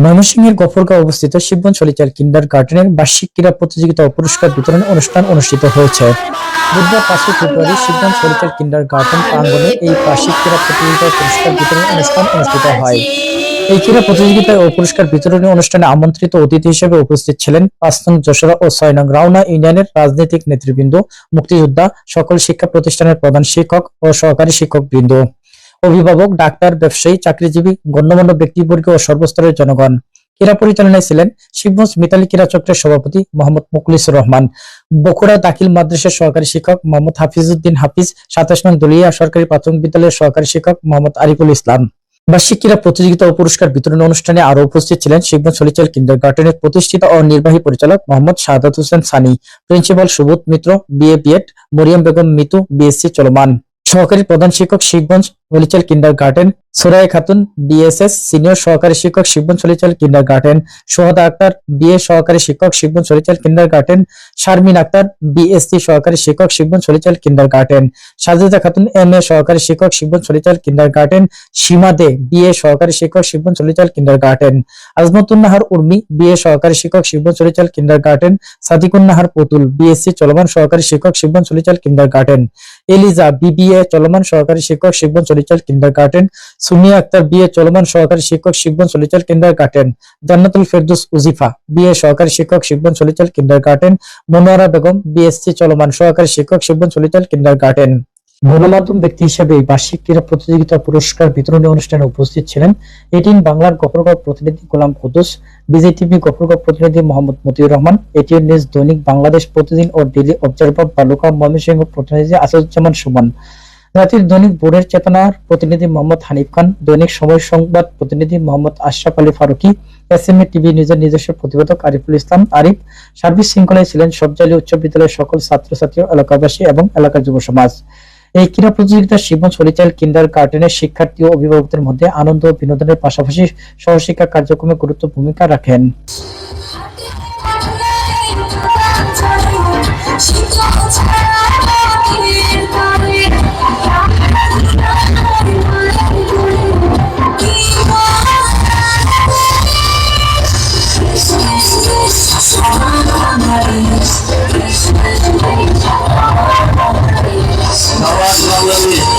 ময়মনসিংহের গফরগাঁও অবস্থিত শিবগঞ্জ সলিচার কিন্ডারগার্টেনের বার্ষিক ক্রীড়া প্রতিযোগিতা ও পুরস্কার বিতরণ অনুষ্ঠান অনুষ্ঠিত হয়েছে। বুধবার 5 ফেব্রুয়ারি শিবগঞ্জ সলিচার কিন্ডারগার্টেন প্রাঙ্গণে এই বার্ষিক ক্রীড়া প্রতিযোগিতা ও পুরস্কার বিতরণ অনুষ্ঠান অনুষ্ঠিত হয়। এই ক্রীড়া প্রতিযোগিতা ও পুরস্কার বিতরণী অনুষ্ঠানে আমন্ত্রিত অতিথি হিসেবে উপস্থিত ছিলেন 5 নং যশোরা ও 6 নং রাউনা ইউনিয়নের রাজনৈতিক নেতৃবৃন্দ, মুক্তিযোদ্ধা, সকল শিক্ষা প্রতিষ্ঠানের প্রধান শিক্ষক ও সহকারী শিক্ষকবৃন্দ, অভিভাবক, ডাক্তার, ব্যবসায়ী, চাকরিজীবী, গণ্যমান্য ব্যক্তিবর্গ ও সর্বস্তরের জনগণ। ক্রীড়া পরিচালনায় ছিলেন শিবগঞ্জ মিতালী ক্রীড়া চক্রের সভাপতি মোহাম্মদ মুখলিসুর রহমান, বকুড়া দাখিল মাদ্রাসার সহকারী শিক্ষক মোহাম্মদ হাফিজউদ্দিন হাফিজ, 27 নং দলিয়া সরকারি প্রাথমিক বিদ্যালয়ের সহকারী শিক্ষক মোহাম্মদ আরিফুল ইসলাম। বার্ষিক ক্রীড়া প্রতিযোগিতা ও পুরস্কার বিতরণ অনুষ্ঠানে আরো উপস্থিত ছিলেন শিবগঞ্জ সলিচার কিন্ডারগার্টেনের প্রতিষ্ঠিত ও নির্বাহী পরিচালক Mohammad Shahadat Hossain Sunny, principal Subodh Mitra BA BEd, Mariyam Begum Mitu BSc চলমান, সহকারী প্রধান শিক্ষক Shibganj Salichar kindergarten Sorai Khatun BSS, senior সহকারী শিক্ষক শিবগঞ্জ সলিচার কিন্ডারগার্টেন সোহাদা আক্তার বিএ সহকারী শিক্ষক শিবগঞ্জ সলিচার কিন্ডারগার্টেন, শারমিন আক্তার বিএসসি সহকারী শিক্ষক শিবগঞ্জ সলিচার কিন্ডারগার্টেন, সাজেদা খাতুন এমএ সহকারী শিক্ষক শিবগঞ্জ সলিচার কিন্ডারগার্টেন, সীমা দে বিএ সহকারী শিক্ষক শিবগঞ্জ সলিচার কিন্ডারগার্টেন, আজমতুন্নাহার উর্মি বিএ সহকারী শিক্ষক শিবগঞ্জ সলিচার কিন্ডারগার্টেন, সাদিকুন্নাহার পুতুল বিএসসি চলমান সহকারী শিক্ষক Shibganj Salichar kindergarten, Eliza BBA চলমান সহকারী শিক্ষক শিবগঞ্জ সলিচার কিন্ডারগার্টেন, সুমিয়া আক্তার বিএ চলমান সহকারী শিক্ষক শিবগঞ্জ সলিচার কিন্ডারগার্টেন, জান্নাতুল ফেরদৌস উজিফা বিএ সহকারী শিক্ষক শিবগঞ্জ সলিচার কিন্ডারগার্টেন, মনোয়ারা বেগম বিএসসি চলমান সহকারী শিক্ষক শিবগঞ্জ সলিচার কিন্ডারগার্টেন। গণমাধ্যম ব্যক্তি হিসেবে এই বার্ষিক ক্রীড়া প্রতিযোগিতা পুরস্কার বিতরণী অনুষ্ঠানে উপস্থিত ছিলেন 18 বাংলার গফরগাঁও প্রতিনিধি গোলাম কুদ্দুস, বিজেটিভি গফরগাঁও প্রতিনিধি মোহাম্মদ মতিউর রহমান, এটিএন নিউজ দৈনিক বাংলাদেশ প্রতিদিন ও ডেইলি অবজারভার বালুকা ময়মনসিংহ প্রতিনিধি আসাদুজ্জামান সুমন, জাতির দৈনিক ভোরের চেতনার প্রতিনিধি মোহাম্মদ হানিফ খান, দৈনিক সময় সংবাদ প্রতিনিধি মোহাম্মদ আশরাফ আলী ফারুকি, এসএমএ টিভি নিউজের নিজস্ব প্রতিবেদক আরিফুল ইসলাম আরিফ। সার্বিক শৃঙ্খলায় ছিলেন সবজালি উচ্চ বিদ্যালয়ের সকল ছাত্রছাত্রী, এলাকাবাসী এবং এলাকার যুব সমাজ। এই ক্রীড়া প্রতিযোগিতা শিবগঞ্জ সলিচার কিন্ডারগার্টেনের শিক্ষার্থী ও অভিভাবকদের মধ্যে আনন্দ ও বিনোদনের পাশাপাশি সহশিক্ষা কার্যক্রমে গুরুত্বপূর্ণ ভূমিকা রাখেন। Bangladesh.